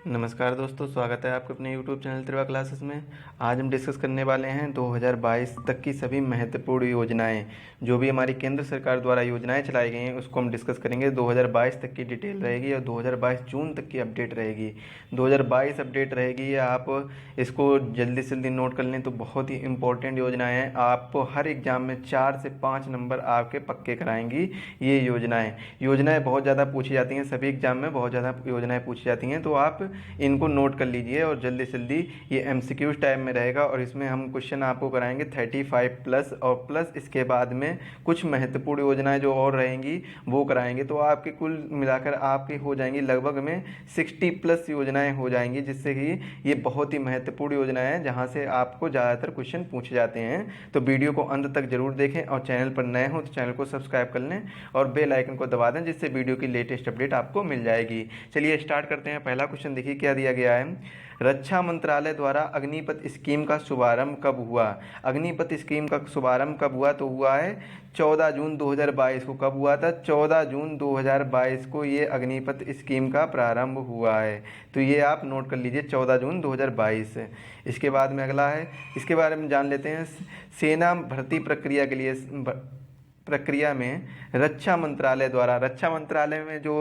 नमस्कार दोस्तों, स्वागत है आपके अपने YouTube चैनल त्रिवा क्लासेस में। आज हम डिस्कस करने वाले हैं 2022 तक की सभी महत्वपूर्ण योजनाएं। जो भी हमारी केंद्र सरकार द्वारा योजनाएं चलाई गई हैं उसको हम डिस्कस करेंगे। 2022 तक की डिटेल रहेगी और 2022 जून तक की अपडेट रहेगी। 2022 अपडेट रहेगी, आप इसको जल्दी से जल्दी नोट कर लें तो बहुत ही इंपॉर्टेंट योजनाएँ हैं। आपको हर एग्ज़ाम में 4 से 5 नंबर आपके पक्के कराएंगी ये योजनाएँ बहुत ज़्यादा पूछी जाती हैं, सभी एग्ज़ाम में बहुत ज़्यादा योजनाएँ पूछी जाती हैं, तो आप इनको नोट कर लीजिए और जल्दी से जल्दी। ये MCQs टाइप में रहेगा और इसमें हम क्वेश्चन आपको कराएंगे 35 प्लस और प्लस इसके बाद में कुछ महत्वपूर्ण योजनाएं जो और रहेंगी वो कराएंगे। तो आपके कुल मिलाकर आपकी हो जाएंगी लगभग में 60 प्लस योजनाएं हो जाएंगी, जिससे कि ये बहुत ही महत्वपूर्ण योजनाएं हैं जहाँ से आपको ज़्यादातर क्वेश्चन पूछे जाते हैं। तो वीडियो को अंत तक जरूर देखें और चैनल पर नए हो तो चैनल को सब्सक्राइब कर लें और बेल आइकन को दबा दें, जिससे वीडियो की लेटेस्ट अपडेट आपको मिल जाएगी। चलिए स्टार्ट करते हैं। पहला क्वेश्चन देखिए क्या दिया गया है। रक्षा मंत्रालय द्वारा अग्निपथ स्कीम का शुभारंभ कब हुआ? अग्निपथ स्कीम का शुभारंभ कब हुआ? तो हुआ है 14 जून 2022 को। कब हुआ था? 14 जून 2022 को ये अग्निपथ स्कीम का प्रारंभ हुआ है। तो ये आप नोट कर लीजिए, 14 जून 2022। इसके बाद में अगला है, इसके बारे में जान लेते हैं। सेना भर्ती प्रक्रिया में रक्षा मंत्रालय द्वारा, रक्षा मंत्रालय में जो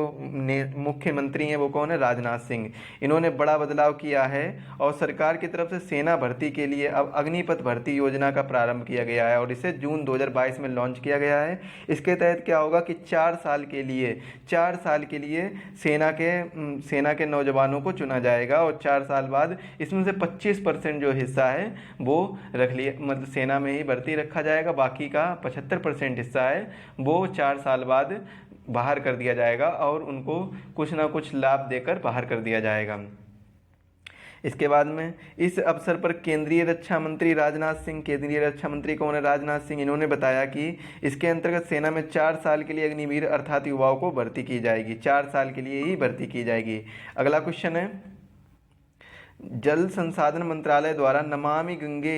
मुख्यमंत्री हैं वो कौन है? राजनाथ सिंह। इन्होंने बड़ा बदलाव किया है और सरकार की तरफ से सेना भर्ती के लिए अब अग्निपथ भर्ती योजना का प्रारंभ किया गया है और इसे जून 2022 में लॉन्च किया गया है। इसके तहत क्या होगा कि 4 साल के लिए सेना के नौजवानों को चुना जाएगा और 4 साल बाद इसमें से 25% जो हिस्सा है वो रख लिए, मतलब सेना में ही भर्ती रखा जाएगा। बाकी का 75% हिस्सा है वो 4 साल बाद बाहर कर दिया जाएगा और उनको कुछ ना कुछ लाभ देकर बाहर कर दिया जाएगा। इसके बाद में इस अवसर पर केंद्रीय रक्षा मंत्री कौन है? राजनाथ सिंह। इन्होंने बताया कि इसके अंतर्गत सेना में 4 साल के लिए अग्निवीर अर्थात युवाओं को भर्ती की जाएगी। 4 साल के लिए ही भर्ती की जाएगी। अगला क्वेश्चन है, जल संसाधन मंत्रालय द्वारा नमामि गंगे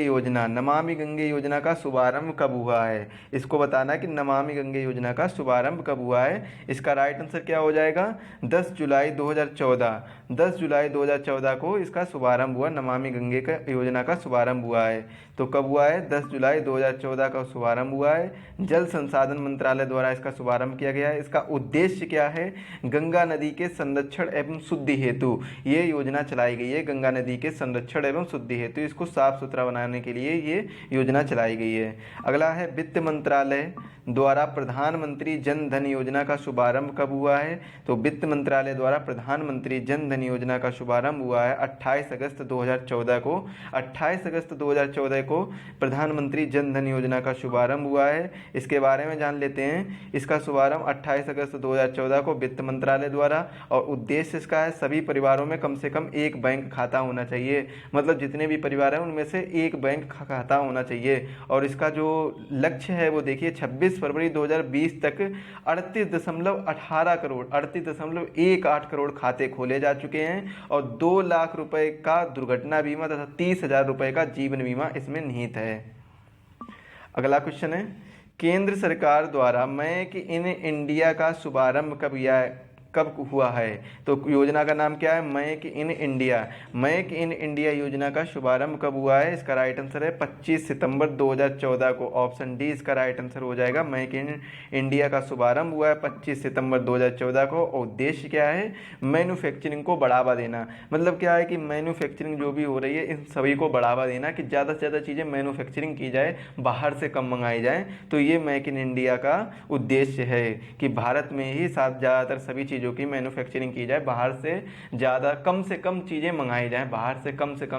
योजना का शुभारंभ कब हुआ है? इसको बताना है कि नमामि गंगे योजना का शुभारंभ कब हुआ है। इसका राइट आंसर क्या हो जाएगा? 10 जुलाई 2014। 10 जुलाई 2014 को इसका शुभारंभ हुआ, नमामि गंगे का योजना का शुभारंभ हुआ है। तो कब हुआ है? 10 जुलाई 2014 का शुभारंभ हुआ है। जल संसाधन मंत्रालय द्वारा इसका शुभारंभ किया गया है। इसका उद्देश्य क्या है? गंगा नदी के संरक्षण एवं शुद्धि हेतु ये योजना चलाई गई है। गंगा नदी के संरक्षण एवं शुद्धि हेतु इसको साफ सुथरा बनाने के लिए ये योजना चलाई गई है। अगला है, वित्त मंत्रालय द्वारा प्रधानमंत्री जन धन योजना का शुभारंभ कब हुआ है? तो वित्त मंत्रालय द्वारा प्रधानमंत्री जन धन योजना का शुभारंभ हुआ है 28 अगस्त 2014 को। 28 अगस्त 2014 को प्रधानमंत्री जन धन योजना का शुभारंभ हुआ है। इसके बारे में जान लेते हैं। इसका शुभारंभ 28 अगस्त 2014 को वित्त मंत्रालय द्वारा, और उद्देश्य इसका है सभी परिवारों में कम से कम एक बैंक खाता होना चाहिए। मतलब जितने भी परिवार हैं उनमें से एक बैंक खाता होना चाहिए। और इसका जो लक्ष्य है वो देखिए, 26 फरवरी 2020 तक 38.18 करोड़ खाते खोले जा चुके हैं और 2 लाख रुपए का दुर्घटना बीमा तथा 30,000 रुपए का जीवन बीमा इसमें निहित है। अगला क्वेश्चन है, केंद्र सरकार द्वारा मेक इन इंडिया का शुभारंभ कब हुआ है? तो योजना का नाम क्या है? मेक इन इंडिया योजना का शुभारंभ कब हुआ है? इसका राइट आंसर है 25 सितंबर 2014 को। ऑप्शन डी इसका राइट आंसर हो जाएगा। मेक इन इंडिया का शुभारंभ हुआ है 25 सितंबर 2014 को। उद्देश्य क्या है? मैन्युफैक्चरिंग को बढ़ावा देना। मतलब क्या है कि मैन्युफैक्चरिंग जो भी हो रही है इन सभी को बढ़ावा देना, कि ज़्यादा से ज़्यादा चीज़ें मैन्युफैक्चरिंग की जाए, बाहर से कम मंगाई जाए। तो ये मेक इन इंडिया का उद्देश्य है कि भारत में ही ज़्यादातर सभी चीज़ों की मैन्युफैक्चरिंग की जाए, बाहर से कम से कम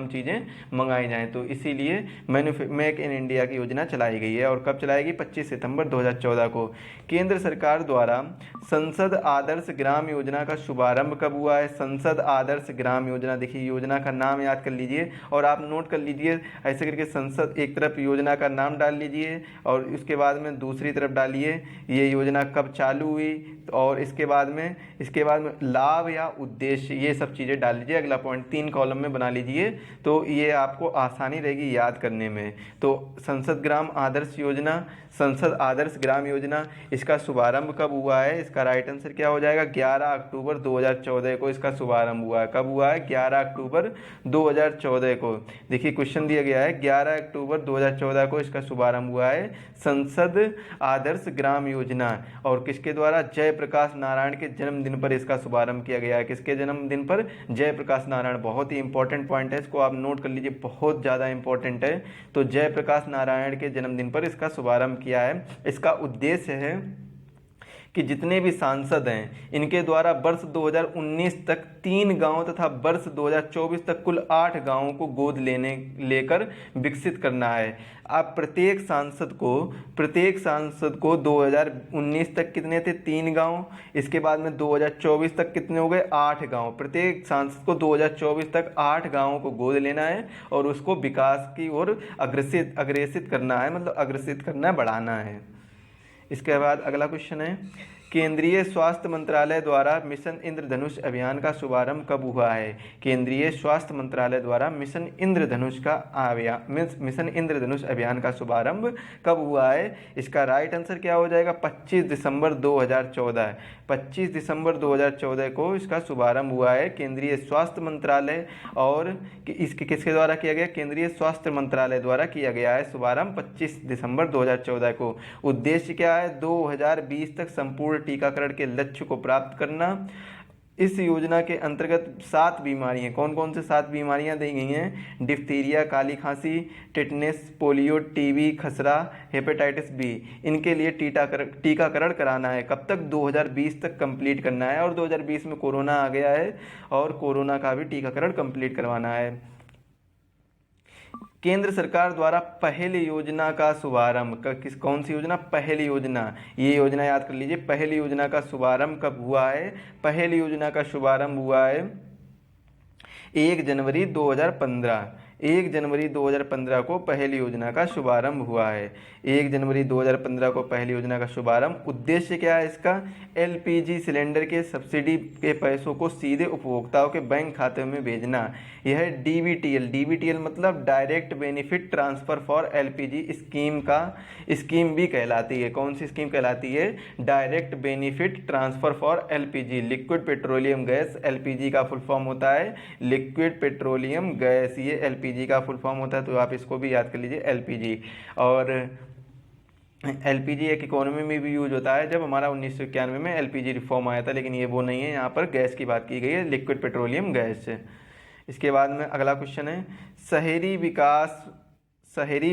चीज़ें मंगाई जाएं। तो इसीलिए मेक इन इंडिया की योजना चलाई गई है। और कब चलाएगी? 25 सितंबर 2014 को। केंद्र सरकार द्वारा संसद आदर्श ग्राम योजना का शुभारंभ कब हुआ है? संसद आदर्श ग्राम योजना, देखिए योजना का नाम याद कर लीजिए और आप नोट कर लीजिए ऐसे करके। संसद एक तरफ योजना का नाम डाल लीजिए और उसके बाद में दूसरी तरफ डालिए ये योजना कब चालू हुई, और इसके बाद में इसके बाद में लाभ या उद्देश्य, ये सब चीज़ें डाल लीजिए। अगला पॉइंट 3 कॉलम में बना लीजिए, तो ये आपको आसानी रहेगी याद करने में। तो संसद ग्राम आदर्श योजना, संसद आदर्श ग्राम योजना, इसका शुभारंभ कब हुआ है? इसका राइट आंसर क्या हो जाएगा? 11 अक्टूबर 2014 को इसका शुभारंभ हुआ है। कब हुआ है? 11 अक्टूबर 2014 को। देखिए क्वेश्चन दिया गया है 11 अक्टूबर 2014 को इसका शुभारंभ हुआ है संसद आदर्श ग्राम योजना। और किसके द्वारा? जयप्रकाश नारायण के जन्मदिन पर इसका शुभारंभ किया गया है। किसके जन्मदिन पर? जयप्रकाश नारायण। बहुत ही इंपॉर्टेंट पॉइंट है, इसको आप नोट कर लीजिए, बहुत ज़्यादा इंपॉर्टेंट है। तो जयप्रकाश नारायण के जन्मदिन पर इसका शुभारंभ किया है। इसका उद्देश्य है कि जितने भी सांसद हैं इनके द्वारा वर्ष 2019 तक 3 गांव तथा वर्ष 2024 तक कुल 8 गांवों को गोद लेकर विकसित करना है। अब प्रत्येक सांसद को 2019 तक कितने थे? 3 गांव। इसके बाद में 2024 तक कितने हो गए? 8 गांव। प्रत्येक सांसद को 2024 तक 8 गांवों को गोद लेना है और उसको विकास की ओर अग्रेसित करना है, मतलब अग्रसित करना है, बढ़ाना है। इसके बाद अगला क्वेश्चन है, केंद्रीय स्वास्थ्य मंत्रालय द्वारा मिशन इंद्रधनुष अभियान का शुभारंभ कब हुआ है? केंद्रीय स्वास्थ्य मंत्रालय द्वारा मिशन इंद्रधनुष अभियान का शुभारंभ कब हुआ है? इसका राइट आंसर क्या हो जाएगा? 25 दिसंबर 2014। 25 दिसंबर 2014 को इसका शुभारंभ हुआ है केंद्रीय स्वास्थ्य मंत्रालय। और इसके किसके द्वारा किया गया? केंद्रीय स्वास्थ्य मंत्रालय द्वारा किया गया है शुभारंभ 25 दिसंबर 2014 को। उद्देश्य क्या है? 2020 तक संपूर्ण टीकाकरण के लक्ष्य को प्राप्त करना। इस योजना के अंतर्गत 7 बीमारियां, कौन कौन से 7 बीमारियां दी गई हैं? डिप्थीरिया, काली खांसी, टिटनेस, पोलियो, टीबी, खसरा, हेपेटाइटिस बी। इनके लिए टीकाकरण कराना है। कब तक? 2020 तक कंप्लीट करना है। और 2020 में कोरोना आ गया है और कोरोना का भी टीकाकरण कंप्लीट करवाना है। केंद्र सरकार द्वारा पहल योजना का शुभारंभ कौन सी योजना? पहल योजना। ये योजना याद कर लीजिए। पहल योजना का शुभारंभ कब हुआ है? पहल योजना का शुभारंभ हुआ है 1 जनवरी 2015। 1 जनवरी 2015 को पहल योजना का शुभारंभ हुआ है। 1 जनवरी 2015 को पहल योजना का शुभारंभ। उद्देश्य क्या है इसका? एलपीजी सिलेंडर के सब्सिडी के पैसों को सीधे उपभोक्ताओं के बैंक खाते में भेजना। यह डीबीटीएल मतलब direct benefit transfer for LPG scheme भी कहलाती है। कौन सी स्कीम कहलाती है? Direct benefit transfer for LPG, liquid petroleum gas. LPG का फुल फॉर्म होता है लिक्विड पेट्रोलियम गैस, ये एलपीजी का फुल फॉर्म होता है, तो आप इसको भी याद कर लीजिए एलपीजी। और एलपीजी एक इकोनॉमी में भी यूज होता है। जब हमारा 1991 में एलपीजी रिफॉर्म आया था, लेकिन ये वो नहीं है, यहाँ पर गैस की बात की गई है, लिक्विड पेट्रोलियम गैस। इसके बाद में अगला क्वेश्चन है, शहरी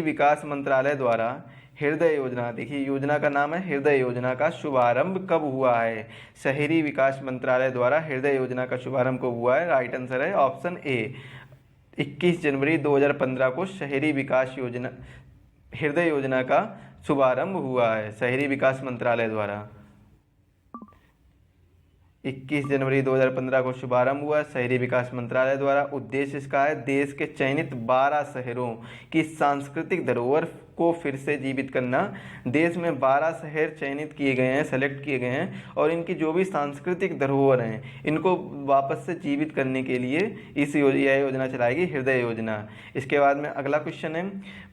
विकास मंत्रालय द्वारा हृदय योजना, देखिए योजना का नाम है हृदय योजना, का शुभारंभ कब हुआ है? शहरी विकास मंत्रालय द्वारा हृदय योजना का शुभारंभ कब हुआ है? राइट आंसर है ऑप्शन ए, 21 जनवरी 2015 को शहरी विकास योजना हृदय योजना का शुभारंभ हुआ है शहरी विकास मंत्रालय द्वारा। 21 जनवरी 2015 को शुभारंभ हुआ शहरी विकास मंत्रालय द्वारा। उद्देश्य इसका है देश के चयनित 12 शहरों की सांस्कृतिक धरोहर को फिर से जीवित करना। देश में 12 शहर चयनित किए गए हैं, सेलेक्ट किए गए हैं, और इनकी जो भी सांस्कृतिक धरोहर हैं इनको वापस से जीवित करने के लिए यह योजना चलाएगी, हृदय योजना। इसके बाद में अगला क्वेश्चन है,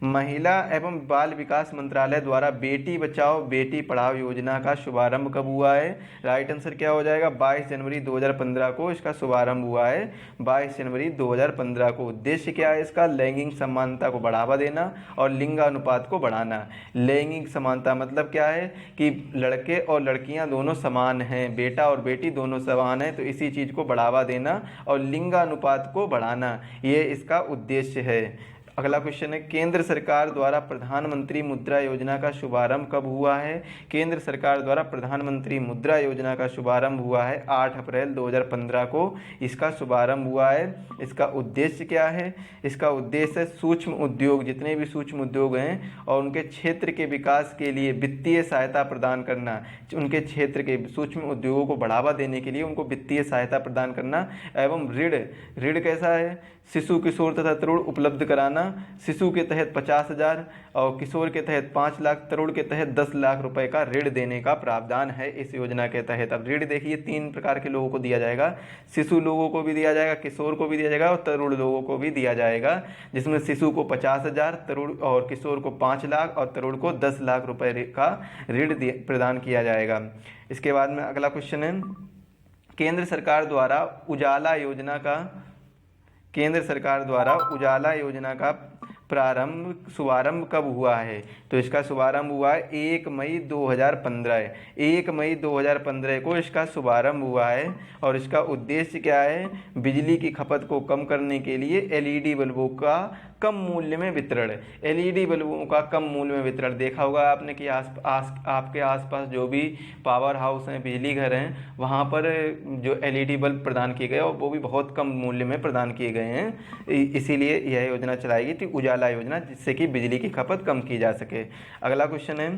महिला एवं बाल विकास मंत्रालय द्वारा बेटी बचाओ बेटी पढ़ाओ योजना का शुभारंभ कब हुआ है? राइट आंसर क्या हो जाएगा? 22 जनवरी 2015 को इसका शुभारंभ हुआ है, 22 जनवरी 2015 को। उद्देश्य क्या है इसका? लैंगिक समानता को बढ़ावा देना और लिंगानुपात को बढ़ाना। लैंगिक समानता मतलब क्या है कि लड़के और लड़कियां दोनों समान हैं, बेटा और बेटी दोनों समान हैं, तो इसी चीज को बढ़ावा देना और लिंगानुपात को बढ़ाना, ये इसका उद्देश्य है। अगला क्वेश्चन है, केंद्र सरकार द्वारा प्रधानमंत्री मुद्रा योजना का शुभारंभ कब हुआ है? केंद्र सरकार द्वारा प्रधानमंत्री मुद्रा योजना का शुभारंभ हुआ है 8 अप्रैल 2015 को इसका शुभारंभ हुआ है। इसका उद्देश्य क्या है? इसका उद्देश्य है सूक्ष्म उद्योग, जितने भी सूक्ष्म उद्योग हैं और उनके क्षेत्र के विकास के लिए वित्तीय सहायता प्रदान करना। उनके क्षेत्र के सूक्ष्म उद्योगों को बढ़ावा देने के लिए उनको वित्तीय सहायता प्रदान करना एवं ऋण कैसा है? शिशु किशोर तथा तरुण उपलब्ध कराना शिशु के तहत 50,000 और किशोर के तहत 5 लाख, तरुण के तहत 10 लाख रुपए का ऋण देने का प्रावधान है इस योजना के तहत। अब ऋण देखिए 3 प्रकार के लोगों को दिया जाएगा, शिशु लोगों को भी दिया जाएगा, किशोर को भी दिया जाएगा और तरुण लोगों को भी दिया जाएगा, जिसमें शिशु को 50,000, तरुण और किशोर को 5 लाख और तरुण को 10 लाख रुपए का ऋण प्रदान किया जाएगा। इसके बाद में अगला क्वेश्चन है, केंद्र सरकार द्वारा उजाला योजना का शुभारंभ कब हुआ है? तो इसका शुभारंभ हुआ है 1 मई 2015। 1 मई 2015 को इसका शुभारंभ हुआ है और इसका उद्देश्य क्या है? बिजली की खपत को कम करने के लिए एलईडी बल्बों का कम मूल्य में वितरण। एलईडी बल्बों का कम मूल्य में वितरण देखा होगा आपने कि आपके आसपास जो भी पावर हाउस हैं, बिजली घर हैं, वहाँ पर जो एलईडी बल्ब प्रदान किए गए और वो भी बहुत कम मूल्य में प्रदान किए गए हैं। इसीलिए यह योजना चलाई गई थी, उजाला योजना, जिससे कि बिजली की खपत कम की जा सके। अगला क्वेश्चन है,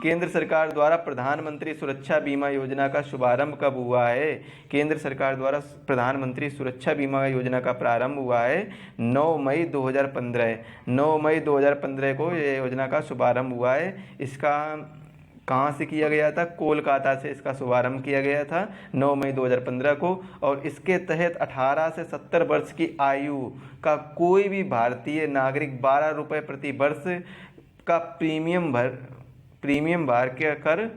केंद्र सरकार द्वारा प्रधानमंत्री सुरक्षा बीमा योजना का शुभारंभ कब हुआ है? केंद्र सरकार द्वारा प्रधानमंत्री सुरक्षा बीमा योजना का प्रारंभ हुआ है 9 मई 2015। 9 मई 2015 को ये योजना का शुभारंभ हुआ है। इसका कहाँ से किया गया था? कोलकाता से इसका शुभारंभ किया गया था 9 मई 2015 को। और इसके तहत 18 से 70 वर्ष की आयु का कोई भी भारतीय नागरिक 12 रुपये प्रति वर्ष का प्रीमियम भर कर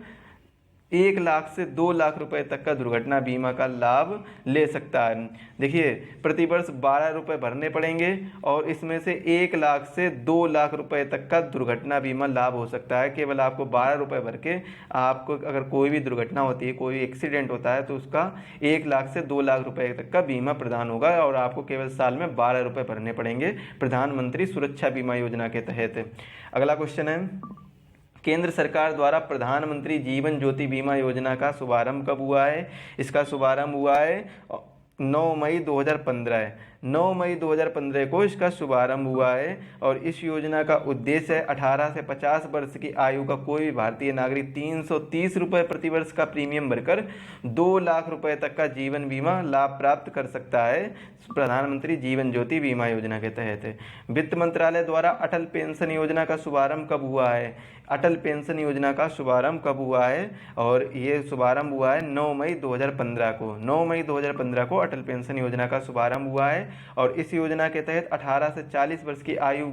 1 लाख से 2 लाख रुपए तक का दुर्घटना बीमा का लाभ ले सकता है। देखिए, प्रति वर्ष 12 रुपये भरने पड़ेंगे और इसमें से 1 लाख से 2 लाख रुपए तक का दुर्घटना बीमा लाभ हो सकता है। केवल आपको 12 रुपये भर के आपको अगर कोई भी दुर्घटना होती है, कोई एक्सीडेंट होता है, तो उसका 1 लाख से 2 लाख रुपए तक का बीमा प्रदान होगा और आपको केवल साल में 12 रुपये भरने पड़ेंगे प्रधानमंत्री सुरक्षा बीमा योजना के तहत। अगला क्वेश्चन है, केंद्र सरकार द्वारा प्रधानमंत्री जीवन ज्योति बीमा योजना का शुभारंभ कब हुआ है? इसका शुभारंभ हुआ है 9 मई 2015। 9 मई 2015 को इसका शुभारंभ हुआ है और इस योजना का उद्देश्य है 18 से 50 वर्ष की आयु का कोई भी भारतीय नागरिक 330 रुपये प्रति वर्ष का प्रीमियम भरकर 2 लाख रुपए तक का जीवन बीमा लाभ प्राप्त कर सकता है प्रधानमंत्री जीवन ज्योति बीमा योजना के तहत। वित्त मंत्रालय द्वारा अटल पेंशन योजना का शुभारंभ कब हुआ है? अटल पेंशन योजना का शुभारंभ कब हुआ है? और ये शुभारंभ हुआ है 9 मई 2015 को। 9 मई 2015 को अटल पेंशन योजना का शुभारंभ हुआ है और इस योजना के तहत 18 से 40 वर्ष की आयु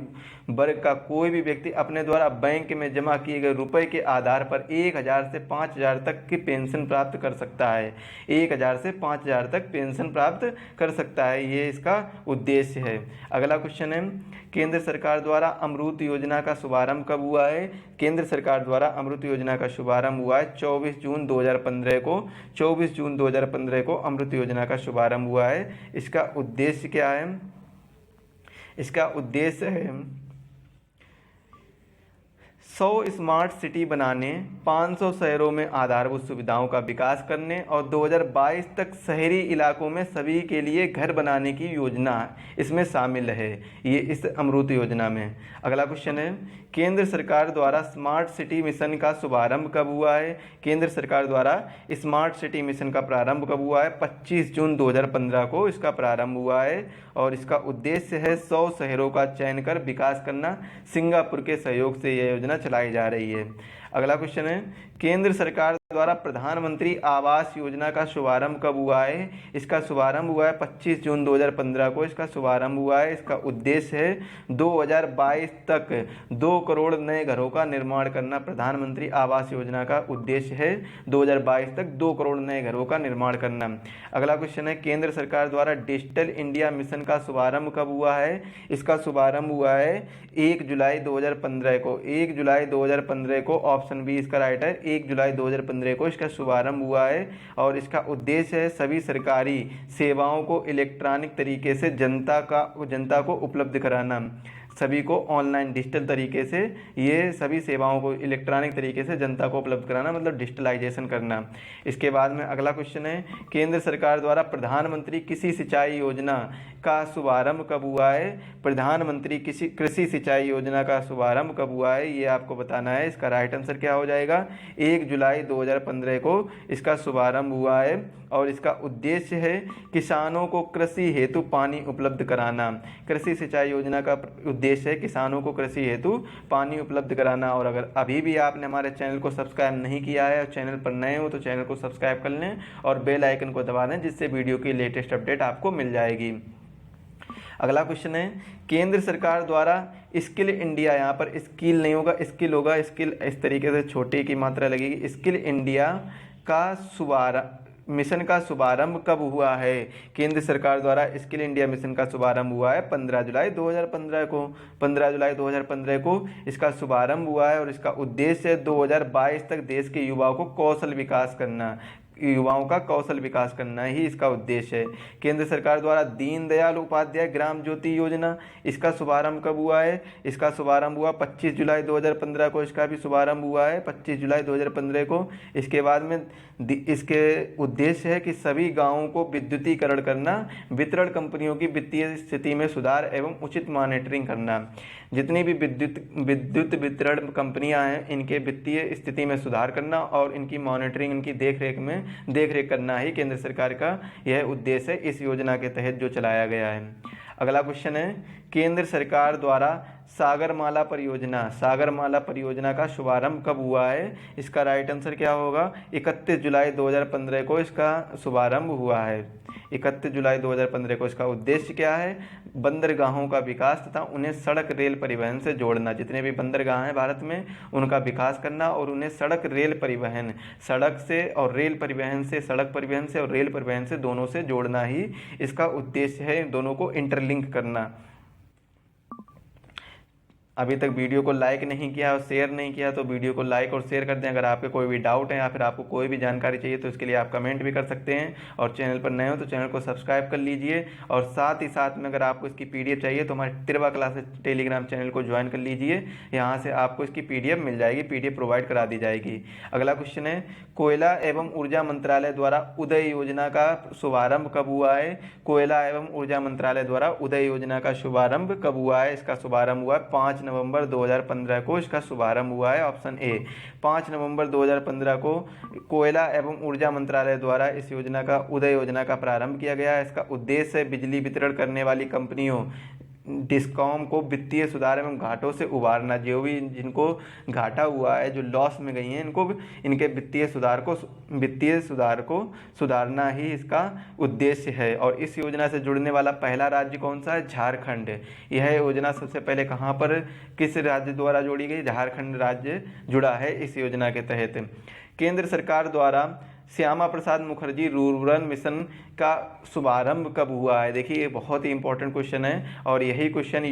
वर्ग का कोई भी व्यक्ति अपने द्वारा बैंक में जमा किए गए रुपए के आधार पर 1,000 से 5,000 तक की पेंशन प्राप्त कर सकता है। 1,000 से 5,000 तक पेंशन प्राप्त कर सकता है, ये इसका उद्देश्य है। अगला क्वेश्चन है, केंद्र सरकार द्वारा अमृत योजना का शुभारंभ कब हुआ है? केंद्र सरकार द्वारा अमृत योजना का शुभारंभ हुआ है 24 जून 2015 को। 24 जून 2015 को अमृत योजना का शुभारंभ हुआ है। इसका उद्देश्य क्या है? इसका उद्देश्य है 100 स्मार्ट सिटी बनाने, 500 शहरों में आधारभूत सुविधाओं का विकास करने और 2022 तक शहरी इलाकों में सभी के लिए घर बनाने की योजना इसमें शामिल है, ये इस अमृत योजना में। अगला क्वेश्चन है, केंद्र सरकार द्वारा स्मार्ट सिटी मिशन का शुभारंभ कब हुआ है? केंद्र सरकार द्वारा स्मार्ट सिटी मिशन का प्रारंभ कब हुआ है? 25 जून 2015 को इसका प्रारंभ हुआ है और इसका उद्देश्य है 100 शहरों का चयन कर विकास करना। सिंगापुर के सहयोग से यह योजना चलाई जा रही है। अगला क्वेश्चन है, केंद्र सरकार द्वारा प्रधानमंत्री आवास योजना का शुभारंभ कब हुआ है? इसका शुभारंभ हुआ है 25 जून 2015 को इसका शुभारंभ हुआ है। इसका उद्देश्य है 2022 तक 2 करोड़ नए घरों का निर्माण करना। प्रधानमंत्री आवास योजना का उद्देश्य है 2022 तक 2 करोड़ नए घरों का निर्माण करना। अगला क्वेश्चन है, केंद्र सरकार द्वारा डिजिटल इंडिया मिशन का शुभारंभ कब हुआ है? इसका शुभारंभ हुआ है 1 जुलाई 2015 को। 1 जुलाई 2015 को, ऑप्शन बी इसका राइट है। 1 जुलाई 2015 को इसका शुभारंभ हुआ है और इसका उद्देश्य है सभी सरकारी सेवाओं को इलेक्ट्रॉनिक तरीके से जनता को उपलब्ध कराना। सभी को ऑनलाइन डिजिटल तरीके से ये सभी सेवाओं को इलेक्ट्रॉनिक तरीके से जनता को उपलब्ध कराना, मतलब डिजिटलाइजेशन करना। इसके बाद में अगला क्वेश्चन है, केंद्र सरकार द्वारा प्रधानमंत्री कृषि सिंचाई योजना का शुभारंभ कब हुआ है? प्रधानमंत्री कृषि सिंचाई योजना का शुभारंभ कब हुआ है, ये आपको बताना है। इसका राइट आंसर क्या हो जाएगा? 1 जुलाई 2015 को इसका शुभारंभ हुआ है और इसका उद्देश्य है किसानों को कृषि हेतु पानी उपलब्ध कराना। कृषि सिंचाई योजना का उद्देश्य है किसानों को कृषि हेतु पानी उपलब्ध कराना। और अगर अभी भी आपने हमारे चैनल को सब्सक्राइब नहीं किया है और चैनल पर नए हो तो चैनल को सब्सक्राइब कर लें और बेल आइकन को दबा दें, जिससे वीडियो की लेटेस्ट अपडेट आपको मिल जाएगी। अगला क्वेश्चन है, केंद्र सरकार द्वारा स्किल इंडिया, यहाँ पर स्किल नहीं होगा स्किल होगा, स्किल इस तरीके से छोटी की मात्रा लगेगी, स्किल इंडिया का मिशन का शुभारंभ कब हुआ है? केंद्र सरकार द्वारा स्किल इंडिया मिशन का शुभारंभ हुआ है 15 जुलाई 2015 को। 15 जुलाई 2015 को इसका शुभारंभ हुआ है और इसका उद्देश्य 2022 तक देश के युवाओं को कौशल विकास करना, युवाओं का कौशल विकास करना ही इसका उद्देश्य है। केंद्र सरकार द्वारा दीनदयाल उपाध्याय ग्राम ज्योति योजना, इसका शुभारंभ कब हुआ है? इसका शुभारंभ हुआ 25 जुलाई 2015 को, इसका भी शुभारंभ हुआ है 25 जुलाई 2015 को। इसके बाद में इसके उद्देश्य है कि सभी गांवों को विद्युतीकरण करना, वितरण कंपनियों की वित्तीय स्थिति में सुधार एवं उचित मॉनिटरिंग करना। जितनी भी विद्युत वितरण कंपनियां हैं इनके वित्तीय स्थिति में सुधार करना और इनकी मॉनिटरिंग, इनकी देखरेख करना ही केंद्र सरकार का यह उद्देश्य है इस योजना के तहत जो चलाया गया है। अगला क्वेश्चन है, केंद्र सरकार द्वारा सागरमाला परियोजना का शुभारंभ कब हुआ है? इसका राइट आंसर क्या होगा? 31 जुलाई 2015 को इसका शुभारंभ हुआ है। 31 जुलाई 2015 को इसका उद्देश्य क्या है? बंदरगाहों का विकास तथा उन्हें सड़क रेल परिवहन से जोड़ना। जितने भी बंदरगाह हैं भारत में उनका विकास करना और उन्हें सड़क रेल परिवहन, सड़क से और रेल परिवहन से, सड़क परिवहन से और रेल परिवहन से दोनों से जोड़ना ही इसका उद्देश्य है, दोनों को इंटरलिंक करना। अभी तक वीडियो को लाइक नहीं किया और शेयर नहीं किया तो वीडियो को लाइक और शेयर कर दें। अगर आपके कोई भी डाउट है या फिर आपको कोई भी जानकारी चाहिए तो इसके लिए आप कमेंट भी कर सकते हैं। और चैनल पर नए हो तो चैनल को सब्सक्राइब कर लीजिए। और साथ ही साथ में अगर आपको इसकी पीडीएफ चाहिए तो हमारे तिरवा क्लासेस टेलीग्राम चैनल को ज्वाइन कर लीजिए, यहाँ से आपको इसकी पीडीएफ मिल जाएगी, पीडीएफ प्रोवाइड करा दी जाएगी। अगला क्वेश्चन है, कोयला एवं ऊर्जा मंत्रालय द्वारा उदय योजना का शुभारंभ कब हुआ है? कोयला एवं ऊर्जा मंत्रालय द्वारा उदय योजना का शुभारंभ कब हुआ है? इसका शुभारंभ हुआ है 5 नवंबर 2015 को इसका शुभारंभ हुआ है। ऑप्शन ए 5 नवंबर 2015 को कोयला एवं ऊर्जा मंत्रालय द्वारा इस योजना का, उदय योजना का प्रारंभ किया गया है। इसका उद्देश्य है बिजली वितरण करने वाली कंपनियों डिस्कॉम को वित्तीय सुधार एवं घाटों से उबारना। जो भी जिनको घाटा हुआ है, जो लॉस में गई हैं, इनको इनके वित्तीय सुधार को सुधारना ही इसका उद्देश्य है। और इस योजना से जुड़ने वाला पहला राज्य कौन सा है? झारखंड। यह योजना सबसे पहले कहाँ पर, किस राज्य द्वारा जोड़ी गई? झारखंड राज्य जुड़ा है इस योजना के तहत। केंद्र सरकार द्वारा श्यामा प्रसाद मुखर्जी रूरल मिशन का शुभारंभ कब हुआ है? देखिए ये बहुत ही इंपॉर्टेंट क्वेश्चन है और यही क्वेश्चन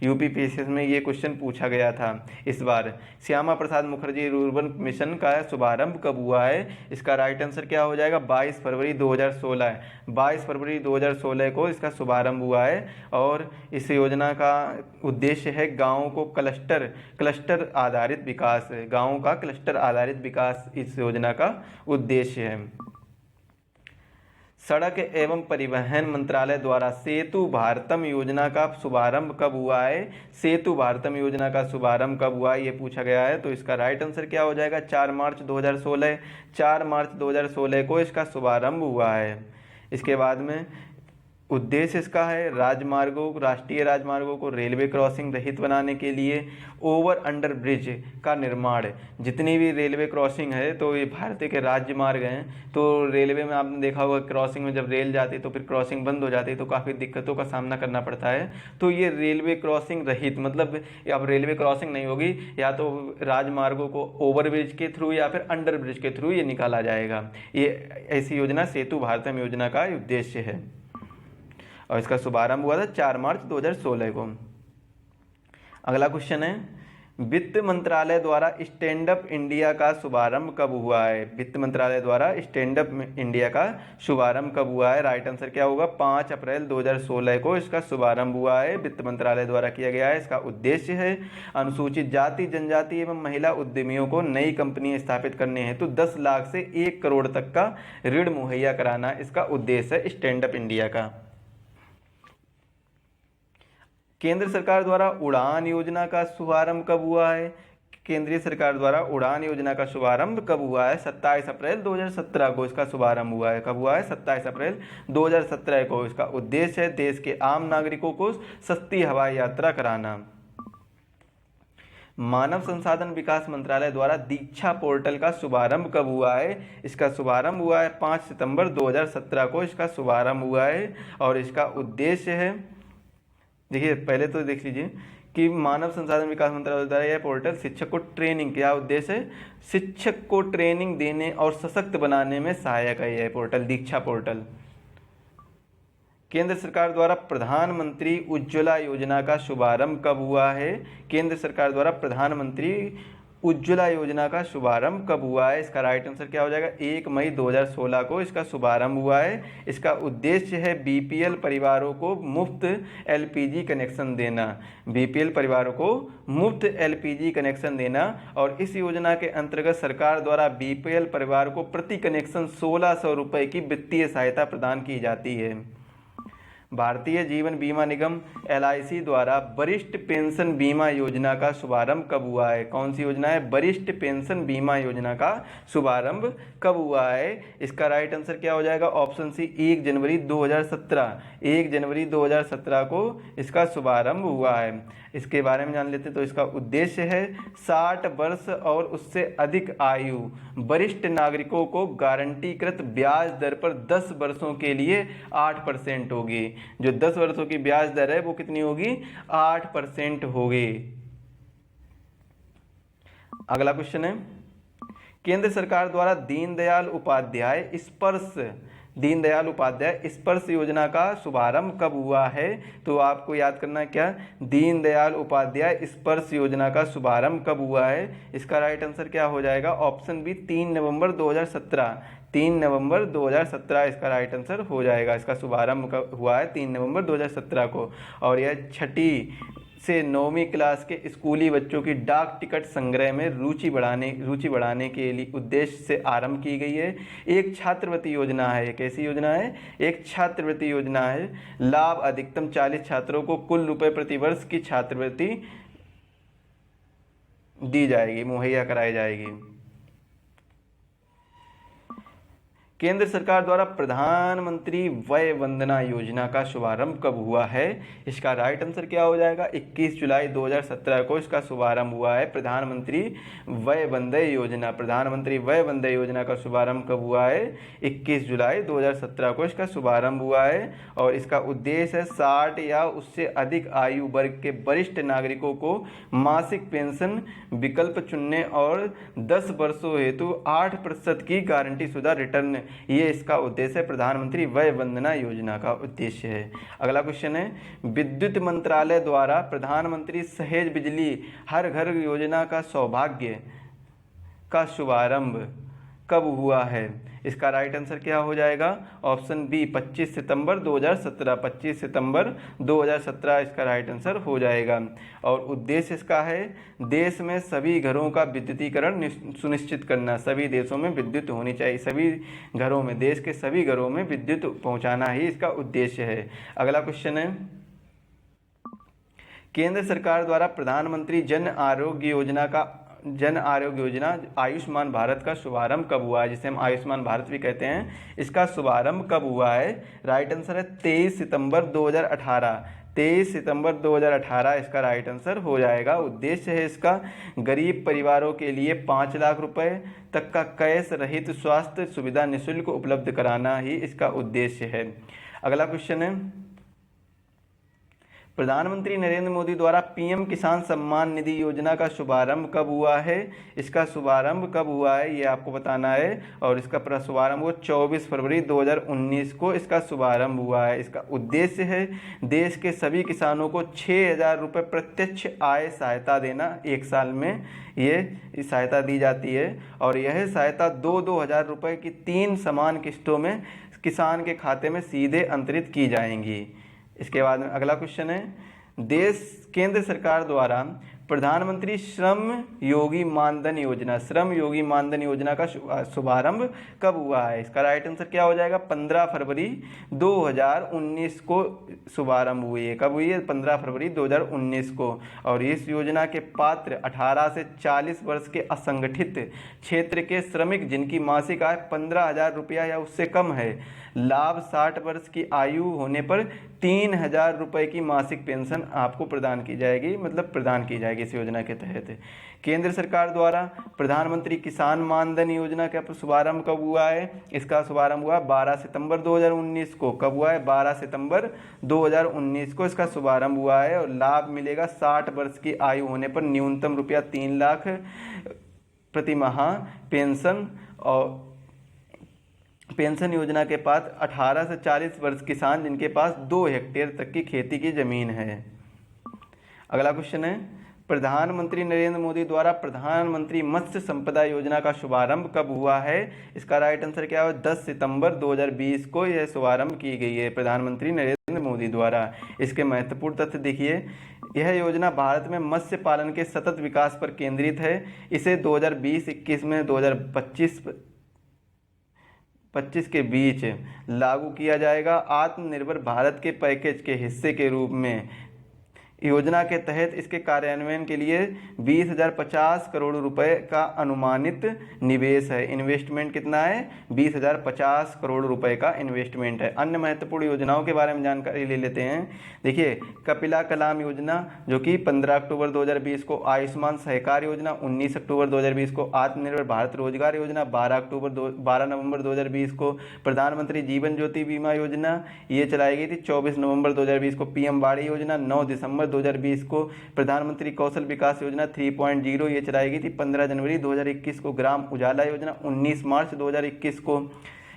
यूपीपीसीएस में ये क्वेश्चन पूछा गया था इस बार। श्यामा प्रसाद मुखर्जी रूरल मिशन का शुभारंभ कब हुआ है? इसका राइट आंसर क्या हो जाएगा? 22 फरवरी 2016। 22 फरवरी 2016 को इसका शुभारंभ हुआ है। और इस योजना का उद्देश्य है गाँवों को क्लस्टर आधारित विकास, गाँवों का क्लस्टर आधारित विकास इस योजना का उद्देश्य है। सड़क एवं परिवहन मंत्रालय द्वारा सेतु भारतम योजना का शुभारंभ कब हुआ है? सेतु भारतम योजना का शुभारंभ कब हुआ है ये पूछा गया है। तो इसका राइट आंसर क्या हो जाएगा? 4 मार्च 2016। 4 मार्च 2016 को इसका शुभारंभ हुआ है। इसके बाद में उद्देश्य इसका है राष्ट्रीय राजमार्गों को रेलवे क्रॉसिंग रहित बनाने के लिए ओवर अंडर ब्रिज का निर्माण। जितनी भी रेलवे क्रॉसिंग है, तो ये भारतीय के राज्य मार्ग हैं, तो रेलवे में आपने देखा होगा क्रॉसिंग में जब रेल जाती है तो फिर क्रॉसिंग बंद हो जाती है तो काफ़ी दिक्कतों का सामना करना पड़ता है। तो ये रेलवे क्रॉसिंग रहित, मतलब अब रेलवे क्रॉसिंग नहीं होगी, या तो राजमार्गों को ओवर ब्रिज के थ्रू या फिर अंडर ब्रिज के थ्रू ये निकाला जाएगा। ये ऐसी योजना सेतु भारतम योजना का उद्देश्य है और इसका शुभारंभ हुआ था 4 मार्च 2016 को। अगला क्वेश्चन है, वित्त मंत्रालय द्वारा स्टैंड अप इंडिया का शुभारंभ कब हुआ है? वित्त मंत्रालय द्वारा स्टैंड अप इंडिया का शुभारंभ कब हुआ है? राइट आंसर क्या होगा? 5 अप्रैल 2016 को इसका शुभारंभ हुआ है, वित्त मंत्रालय द्वारा किया गया है। इसका उद्देश्य है अनुसूचित जाति, जनजाति एवं महिला उद्यमियों को नई कंपनी स्थापित करने हेतु 10 लाख से 1 करोड़ तक का ऋण मुहैया कराना इसका उद्देश्य है स्टैंड अप इंडिया का। केंद्र सरकार द्वारा उड़ान योजना का शुभारंभ कब हुआ है? केंद्रीय सरकार द्वारा उड़ान योजना का शुभारंभ कब हुआ है? 27 अप्रैल 2017 को इसका शुभारंभ हुआ है। कब हुआ है? 27 अप्रैल 2017 को। इसका उद्देश्य है देश के आम नागरिकों को सस्ती हवाई यात्रा कराना। मानव संसाधन विकास मंत्रालय द्वारा दीक्षा पोर्टल का शुभारंभ कब हुआ है? इसका शुभारंभ हुआ है 5 सितंबर 2017 को इसका शुभारंभ हुआ है। और इसका उद्देश्य है, देखिए पहले तो देख लीजिए कि मानव संसाधन विकास मंत्रालय द्वारा यह पोर्टल शिक्षक को ट्रेनिंग, क्या उद्देश्य है? शिक्षक को ट्रेनिंग देने और सशक्त बनाने में सहायक है यह पोर्टल, दीक्षा पोर्टल। केंद्र सरकार द्वारा प्रधानमंत्री उज्ज्वला योजना का शुभारंभ कब हुआ है? केंद्र सरकार द्वारा प्रधानमंत्री उज्ज्वला योजना का शुभारंभ कब हुआ है? इसका राइट आंसर क्या हो जाएगा? 1 मई 2016 को इसका शुभारंभ हुआ है। इसका उद्देश्य है बीपीएल परिवारों को मुफ्त एलपीजी कनेक्शन देना। बीपीएल परिवारों को मुफ्त एलपीजी कनेक्शन देना। और इस योजना के अंतर्गत सरकार द्वारा बीपीएल परिवार को प्रति कनेक्शन 1600 रुपये की वित्तीय सहायता प्रदान की जाती है। भारतीय जीवन बीमा निगम एलआईसी द्वारा वरिष्ठ पेंशन बीमा योजना का शुभारंभ कब हुआ है? कौन सी योजना है? वरिष्ठ पेंशन बीमा योजना का शुभारंभ कब हुआ है? इसका राइट आंसर क्या हो जाएगा? ऑप्शन सी 1 जनवरी 2017। 1 जनवरी 2017 को इसका शुभारंभ हुआ है। इसके बारे में जान लेते हैं। तो इसका उद्देश्य है 60 वर्ष और उससे अधिक आयु वरिष्ठ नागरिकों को गारंटीकृत ब्याज दर पर 10 वर्षों के लिए 8% होगी। जो 10 वर्षों की ब्याज दर है वो कितनी होगी? 8% होगी। अगला क्वेश्चन है, केंद्र सरकार द्वारा दीनदयाल उपाध्याय स्पर्श योजना का शुभारंभ कब हुआ है? तो आपको याद करना क्या? दीनदयाल उपाध्याय स्पर्श योजना का शुभारंभ कब हुआ है? इसका राइट आंसर क्या हो जाएगा? ऑप्शन बी 3 नवंबर 2017। 3 नवंबर 2017 इसका राइट आंसर हो जाएगा। इसका शुभारंभ हुआ है 3 नवंबर 2017 को। और यह 6ठी से 9वीं क्लास के स्कूली बच्चों की डाक टिकट संग्रह में रुचि बढ़ाने के लिए उद्देश्य से आरंभ की गई है। एक छात्रवृत्ति योजना है। कैसी योजना है? एक छात्रवृत्ति योजना है। लाभ अधिकतम 40 छात्रों को कुल रुपए प्रति वर्ष की छात्रवृत्ति दी जाएगी, मुहैया कराई जाएगी। केंद्र सरकार द्वारा प्रधानमंत्री वय वंदना योजना का शुभारंभ कब हुआ है? इसका राइट आंसर क्या हो जाएगा? 21 जुलाई 2017 को इसका शुभारंभ हुआ है। प्रधानमंत्री वय वंदय योजना, प्रधानमंत्री वय वंदय योजना का शुभारंभ कब हुआ है? 21 जुलाई 2017 को इसका शुभारंभ हुआ है। और इसका उद्देश्य है 60 या उससे अधिक आयु वर्ग के वरिष्ठ नागरिकों को मासिक पेंशन विकल्प चुनने और 10 वर्षों हेतु 8% की गारंटी शुदा रिटर्न, ये इसका उद्देश्य है। प्रधानमंत्री वय वंदना योजना का उद्देश्य है। अगला क्वेश्चन है, विद्युत मंत्रालय द्वारा प्रधानमंत्री सहेज बिजली हर घर योजना का सौभाग्य का शुभारंभ कब हुआ है? इसका राइट आंसर क्या हो जाएगा? ऑप्शन बी 25 सितंबर 2017। 25 सितंबर 2017 इसका राइट आंसर हो जाएगा। और उद्देश्य इसका है देश में सभी घरों का विद्युतीकरण सुनिश्चित करना। सभी देशों में विद्युत होनी चाहिए, सभी घरों में, देश के सभी घरों में विद्युत पहुंचाना ही इसका उद्देश्य है। अगला क्वेश्चन है, केंद्र सरकार द्वारा प्रधानमंत्री जन आरोग्य योजना आयुष्मान भारत का शुभारंभ कब हुआ है? जिसे हम आयुष्मान भारत भी कहते हैं। इसका शुभारंभ कब हुआ है? राइट आंसर है 23 सितंबर 2018। 23 सितंबर 2018 इसका राइट आंसर हो जाएगा। उद्देश्य है इसका गरीब परिवारों के लिए 5 लाख रुपए तक का कैश रहित स्वास्थ्य सुविधा निःशुल्क उपलब्ध कराना ही इसका उद्देश्य है। अगला क्वेश्चन है, प्रधानमंत्री नरेंद्र मोदी द्वारा पीएम किसान सम्मान निधि योजना का शुभारंभ कब हुआ है? इसका शुभारंभ कब हुआ है ये आपको बताना है। और इसका शुभारंभ हुआ 24 फरवरी 2019 को इसका शुभारंभ हुआ है। इसका उद्देश्य है देश के सभी किसानों को 6,000 रुपये प्रत्यक्ष आय सहायता देना। एक साल में ये सहायता दी जाती है। और यह सहायता 2-2 हज़ार रुपये की 3 समान किस्तों में किसान के खाते में सीधे अंतरित की जाएंगी। इसके बाद में अगला क्वेश्चन है, केंद्र सरकार द्वारा प्रधानमंत्री श्रम योगी मानधन योजना, श्रम योगी मानधन योजना का शुभारंभ कब हुआ है? इसका राइट आंसर क्या हो जाएगा? 15 फरवरी 2019 को शुभारंभ हुई है। कब हुई है? 15 फरवरी 2019 को। और इस योजना के पात्र 18 से 40 वर्ष के असंगठित क्षेत्र के श्रमिक जिनकी मासिक आय 15,000 रुपया या उससे कम है, लाभ 60 वर्ष की आयु होने पर 3,000 रुपये की मासिक पेंशन आपको प्रदान की जाएगी, मतलब प्रदान की जाएगी इस योजना के तहत। केंद्र सरकार द्वारा प्रधानमंत्री किसान मानधन योजना का शुभारंभ कब हुआ है? इसका शुभारंभ हुआ 12 सितंबर 2019 को। कब हुआ है? 12 सितंबर 2019 को इसका शुभारंभ हुआ है। और लाभ मिलेगा 60 वर्ष की आयु होने पर न्यूनतम रुपया 3 लाख प्रति माह पेंशन। और पेंशन योजना के पास 18 से 40 वर्ष किसान जिनके पास 2 हेक्टेयर तक की खेती की जमीन है। अगला क्वेश्चन है, प्रधानमंत्री नरेंद्र मोदी द्वारा प्रधानमंत्री मत्स्य संपदा योजना का शुभारंभ कब हुआ है? इसका राइट आंसर क्या है? 10 सितंबर 2020 को यह शुभारंभ की गई है प्रधानमंत्री नरेंद्र मोदी द्वारा। इसके महत्वपूर्ण तथ्य देखिए, यह योजना भारत में मत्स्य पालन के सतत विकास पर केंद्रित है। इसे 2020-21 में 2025 के बीच लागू किया जाएगा। आत्मनिर्भर भारत के पैकेज के हिस्से के रूप में योजना के तहत इसके कार्यान्वयन के लिए 20,050 करोड़ रुपए का अनुमानित निवेश है। इन्वेस्टमेंट कितना है? 20,050 करोड़ रुपए का इन्वेस्टमेंट है। अन्य महत्वपूर्ण योजनाओं के बारे में जानकारी ले लेते हैं। देखिए, कपिला कलाम योजना जो कि 15 अक्टूबर 2020 को, आयुष्मान सहकार योजना 19 अक्टूबर 2020 को, आत्मनिर्भर भारत रोजगार योजना 12 नवंबर 2020 को, प्रधानमंत्री जीवन ज्योति बीमा योजना ये चलाई गई थी 24 नवंबर 2020 को, पीएम बाड़ी योजना 9 दिसंबर 2020 को, प्रधानमंत्री कौशल विकास योजना 3.0 ये चलाई गई थी 15 जनवरी 2021 को, ग्राम उजाला योजना 19 मार्च 2021 को।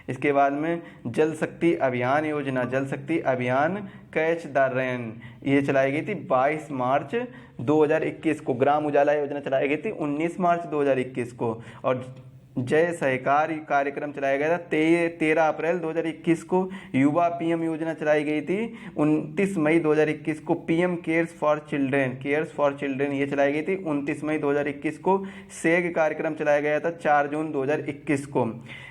इसके बाद में जल शक्ति अभियान योजना, जल शक्ति अभियान कैच द रेन ये चलाई गई थी 22 मार्च 2021 को। ग्राम उजाला योजना चलाई गई थी 19 मार्च 2021 को। और जय सहकारी कार्यक्रम चलाया गया था 13 अप्रैल 2021 को। युवा पीएम योजना चलाई गई थी 29 मई 2021 को। पीएम केयर्स फॉर चिल्ड्रेन ये चलाई गई थी 29 मई 2021 को। सेग कार्यक्रम चलाया गया था 4 जून 2021 को।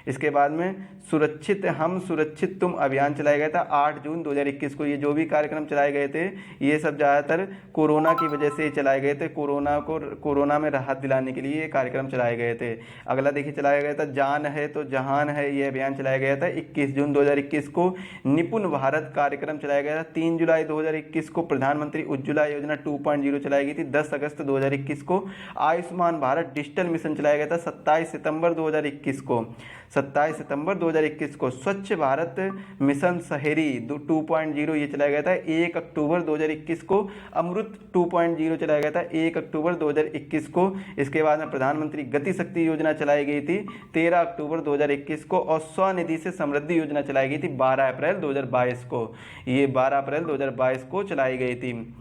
इसके बाद में सुरक्षित हम सुरक्षित तुम अभियान चलाया गया था 8 जून 2021 को। ये जो भी कार्यक्रम चलाए गए थे ये सब ज़्यादातर कोरोना की वजह से चलाए गए थे। कोरोना में राहत दिलाने के लिए ये कार्यक्रम चलाए गए थे। अगला देखिए, चलाया गया था जान है तो जहान है ये अभियान चलाया गया था 21 जून 2021 को। निपुण भारत कार्यक्रम चलाया गया था 3 जुलाई 2021 को। प्रधानमंत्री उज्ज्वला योजना 2.0 चलाई गई थी 10 अगस्त 2021 को। आयुष्मान भारत डिजिटल मिशन चलाया गया था 27 सितंबर 2021 को। 27 सितंबर 2021 को। स्वच्छ भारत मिशन शहरी 2.0 ये चलाया गया था 1 अक्टूबर 2021 को। अमृत 2.0 चलाया गया था 1 अक्टूबर 2021 को। इसके बाद में प्रधानमंत्री गति शक्ति योजना चलाई गई थी 13 अक्टूबर 2021 को। और स्वनिधि से समृद्धि योजना चलाई गई थी 12 अप्रैल 2022 को। ये 12 अप्रैल 2022 को चलाई गई थी।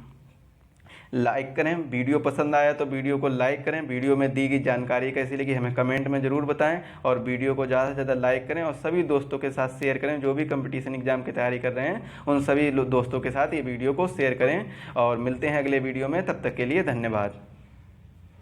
लाइक करें, वीडियो पसंद आया तो वीडियो को लाइक करें। वीडियो में दी गई जानकारी कैसी लगी हमें कमेंट में ज़रूर बताएं। और वीडियो को ज़्यादा से ज़्यादा लाइक करें और सभी दोस्तों के साथ शेयर करें जो भी कंपटीशन एग्जाम की तैयारी कर रहे हैं उन सभी दोस्तों के साथ ये वीडियो को शेयर करें। और मिलते हैं अगले वीडियो में, तब तक के लिए धन्यवाद।